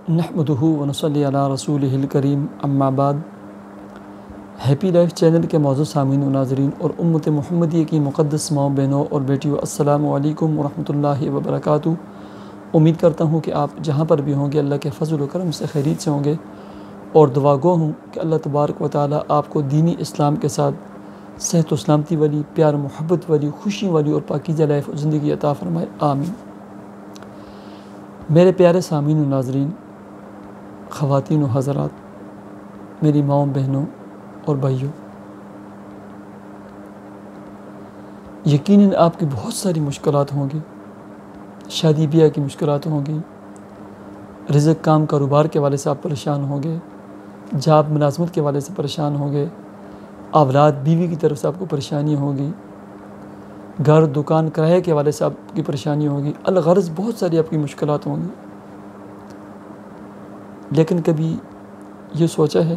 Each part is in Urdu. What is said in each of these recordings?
نحمدہ ونصلی علی رسولہ الکریم اما بعد۔ ہیپی لائف چینل کے معزز سامعین و ناظرین اور امت محمدیہ کی مقدس ماؤں بہنوں اور بیٹیوں، السلام علیکم ورحمۃ اللہ وبرکاتہ۔ امید کرتا ہوں کہ آپ جہاں پر بھی ہوں گے اللہ کے فضل و کرم سے خیریت سے ہوں گے، اور دعا گو ہوں کہ اللہ تبارک و تعالیٰ آپ کو دینی اسلام کے ساتھ صحت و سلامتی والی، پیار محبت والی، خوشی والی اور پاکیزہ لائف و زندگی عطا فرمائے، آمین۔ میرے پیارے سامعین و ناظرین، خواتین و حضرات، میری ماؤں بہنوں اور بھائیوں، یقیناً آپ کی بہت ساری مشکلات ہوں گی۔ شادی بیاہ کی مشکلات ہوں گی، رزق کام کاروبار کے حوالے سے آپ پریشان ہوں گے، جاب ملازمت کے حوالے سے پریشان ہوں گے، اولاد بیوی کی طرف سے آپ کو پریشانی ہوگی، گھر دکان کرائے کے حوالے سے آپ کی پریشانی ہوگی، الغرض بہت ساری آپ کی مشکلات ہوں گی۔ لیکن کبھی یہ سوچا ہے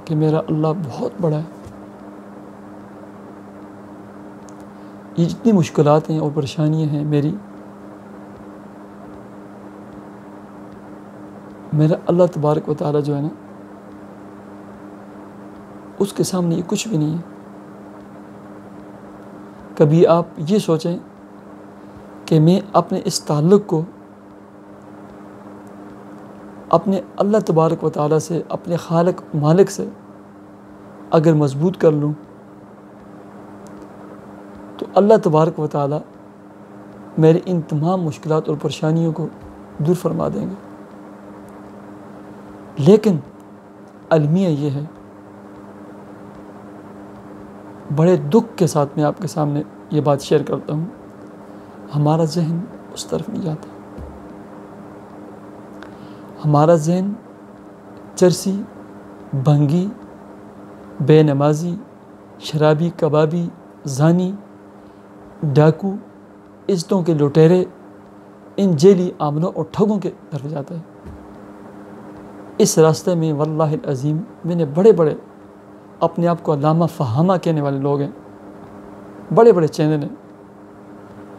کہ میرا اللہ بہت بڑا ہے؟ یہ جتنی مشکلات ہیں اور پریشانیاں ہیں میرا اللہ تبارک و تعالیٰ جو ہے نا، اس کے سامنے یہ کچھ بھی نہیں ہے۔ کبھی آپ یہ سوچیں کہ میں اپنے اس تعلق کو اپنے اللہ تبارک و تعالیٰ سے، اپنے خالق مالک سے اگر مضبوط کر لوں تو اللہ تبارک و تعالیٰ میرے ان تمام مشکلات اور پریشانیوں کو دور فرما دیں گے۔ لیکن المیہ یہ ہے، بڑے دکھ کے ساتھ میں آپ کے سامنے یہ بات شیئر کرتا ہوں، ہمارا ذہن اس طرف نہیں جاتا۔ ہمارا ذہن چرسی، بھنگی، بے نمازی، شرابی، کبابی، زانی، ڈاکو، عزتوں کے لٹیرے، ان جیلی عاملوں اور ٹھگوں کے طرف جاتا ہے۔ اس راستے میں واللہ العظیم میں نے بڑے بڑے اپنے آپ کو علامہ فہامہ کہنے والے لوگ ہیں، بڑے بڑے چینل ہیں،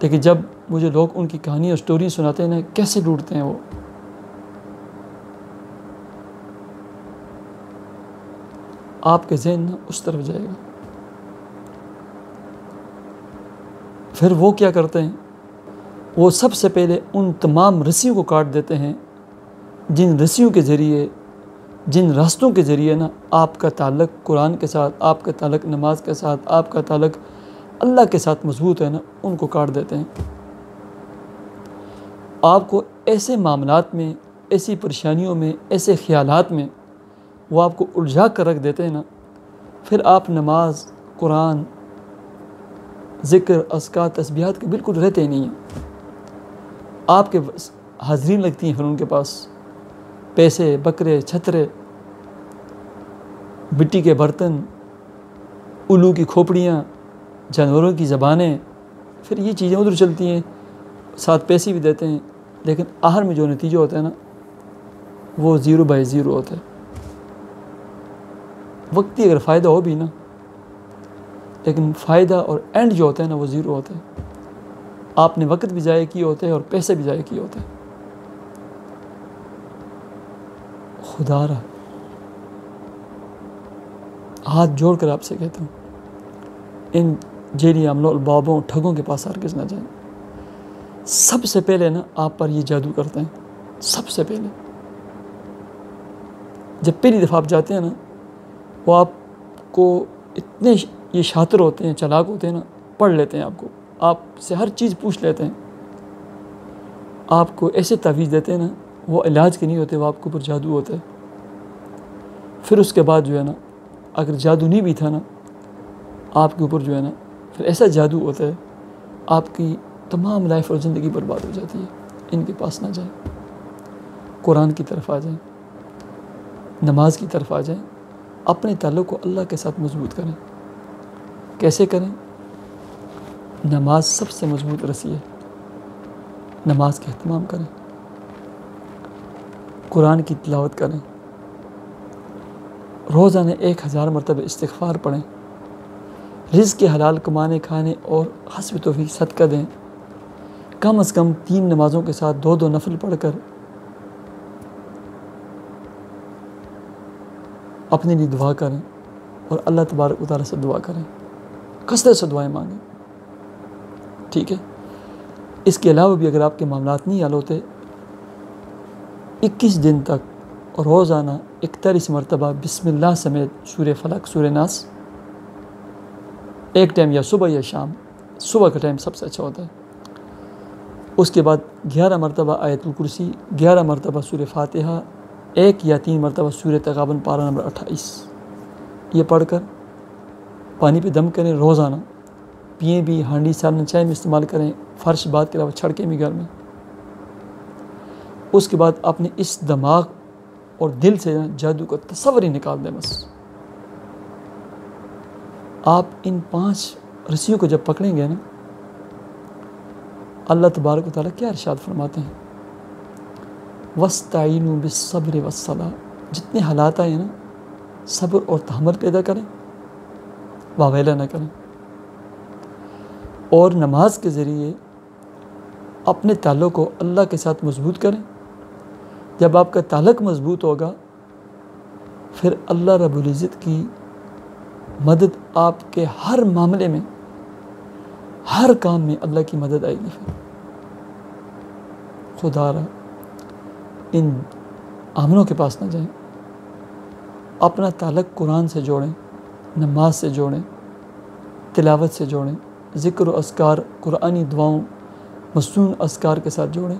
لیکن جب مجھے لوگ ان کی کہانی اور سٹوری سناتے ہیں نا، کیسے لوٹتے ہیں وہ، آپ کے ذہن نا اس طرف جائے گا۔ پھر وہ کیا کرتے ہیں؟ وہ سب سے پہلے ان تمام رسیوں کو کاٹ دیتے ہیں جن رسیوں کے ذریعے، جن راستوں کے ذریعے نا آپ کا تعلق قرآن کے ساتھ، آپ کا تعلق نماز کے ساتھ، آپ کا تعلق اللہ کے ساتھ مضبوط ہے نا، ان کو کاٹ دیتے ہیں۔ آپ کو ایسے معاملات میں، ایسی پریشانیوں میں، ایسے خیالات میں وہ آپ کو الجھا کر رکھ دیتے ہیں نا، پھر آپ نماز، قرآن، ذکر، اذکار، تسبیحات کے بالکل رہتے ہی نہیں ہیں۔ آپ کے حاضرین لگتی ہیں پھر ان کے پاس، پیسے، بکرے، چھترے، مٹی کے برتن، الو کی کھوپڑیاں، جانوروں کی زبانیں، پھر یہ چیزیں ادھر چلتی ہیں، ساتھ پیسے بھی دیتے ہیں، لیکن آخر میں جو نتیجہ ہوتا ہے نا، وہ 0/0 ہوتا ہے۔ وقتی اگر فائدہ ہو بھی نا، لیکن فائدہ اور اینڈ جو ہوتا ہے نا وہ 0 ہوتا ہے۔ آپ نے وقت بھی ضائع کیے ہوتے ہیں اور پیسے بھی ضائع کیے ہوتے ہیں۔ خدا را ہاتھ جوڑ کر آپ سے کہتا ہوں، ان جیلی عملوں، البابوں، ٹھگوں کے پاس ہرگز نہ جائیں۔ سب سے پہلے نا آپ پر یہ جادو کرتے ہیں، سب سے پہلے جب پہلی دفعہ آپ جاتے ہیں نا، وہ آپ کو اتنے یہ شاطر ہوتے ہیں، چلاک ہوتے ہیں نا، پڑھ لیتے ہیں آپ سے ہر چیز پوچھ لیتے ہیں، آپ کو ایسے تعویذ دیتے ہیں نا، وہ علاج کے نہیں ہوتے، وہ آپ کے اوپر جادو ہوتا ہے۔ پھر اس کے بعد جو ہے نا، اگر جادو نہیں بھی تھا نا، آپ کے اوپر جو ہے نا پھر ایسا جادو ہوتا ہے، آپ کی تمام لائف اور زندگی برباد ہو جاتی ہے۔ ان کے پاس نہ جائیں، قرآن کی طرف آ جائیں، نماز کی طرف آ جائیں، اپنے تعلق کو اللہ کے ساتھ مضبوط کریں۔ کیسے کریں؟ نماز سب سے مضبوط رسی ہے، نماز کا اہتمام کریں، قرآن کی تلاوت کریں، روزانہ 1000 مرتبہ استغفار پڑھیں، رزق کے حلال کمانے کھانے اور حسب توفیق صدقہ دیں، کم از کم 3 نمازوں کے ساتھ 2 نفل پڑھ کر اپنے لیے دعا کریں اور اللہ تبارک و تعالیٰ سے دعا کریں، کثرت سے دعائیں مانگیں، ٹھیک ہے۔ اس کے علاوہ بھی اگر آپ کے معاملات نہیں حل ہوتے، 21 دن تک روزانہ 41 مرتبہ بسم اللہ سمیت سورہ فلق، سورہ ناس، ایک ٹائم یا صبح یا شام، صبح کا ٹائم سب سے اچھا ہوتا ہے۔ اس کے بعد 11 مرتبہ آیت الکرسی، 11 مرتبہ سورہ فاتحہ، 1 یا 3 مرتبہ سورہ تغابن پارہ نمبر 28، یہ پڑھ کر پانی پہ دم کریں روزانہ، پئیں بھی، ہانڈی سالن چائے میں استعمال کریں، فرش بات کے علاوہ چھڑکیں بھی گھر میں۔ اس کے بعد اپنے اس دماغ اور دل سے جادو کا تصور ہی نکال دیں بس۔ آپ ان 5 رسیوں کو جب پکڑیں گے نا، اللہ تبارک و تعالیٰ کیا ارشاد فرماتے ہیں، وَاسْتَعِينُوا بِالصَّبْرِ وَالصَّلَاةِ، جتنے حالات آئے نا صبر اور تحمل پیدا کریں، واویلا نہ کریں، اور نماز کے ذریعے اپنے تعلق کو اللہ کے ساتھ مضبوط کریں۔ جب آپ کا تعلق مضبوط ہوگا پھر اللہ رب العزت کی مدد آپ کے ہر معاملے میں، ہر کام میں اللہ کی مدد آئے گی۔ پھر خدا را ان آمنوں کے پاس نہ جائیں، اپنا تعلق قرآن سے جوڑیں، نماز سے جوڑیں، تلاوت سے جوڑیں، ذکر و اذکار، قرآنی دعاؤں، مصنون اذکار کے ساتھ جوڑیں،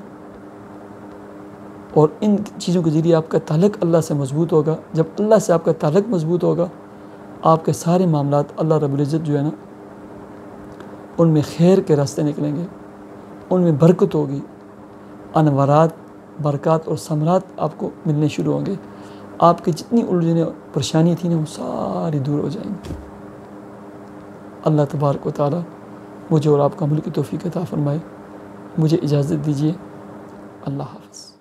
اور ان چیزوں کے ذریعے آپ کا تعلق اللہ سے مضبوط ہوگا۔ جب اللہ سے آپ کا تعلق مضبوط ہوگا، آپ کے سارے معاملات اللہ رب العزت جو ہے نا ان میں خیر کے راستے نکلیں گے، ان میں برکت ہوگی، انوارات، برکات اور ثمرات آپ کو ملنے شروع ہوں گے۔ آپ کی جتنی الجھنیں پریشانی تھیں نا وہ ساری دور ہو جائیں گی۔ اللہ تبارک و تعالیٰ مجھے اور آپ کا عمل کی توفیق عطا فرمائے۔ مجھے اجازت دیجیے، اللہ حافظ۔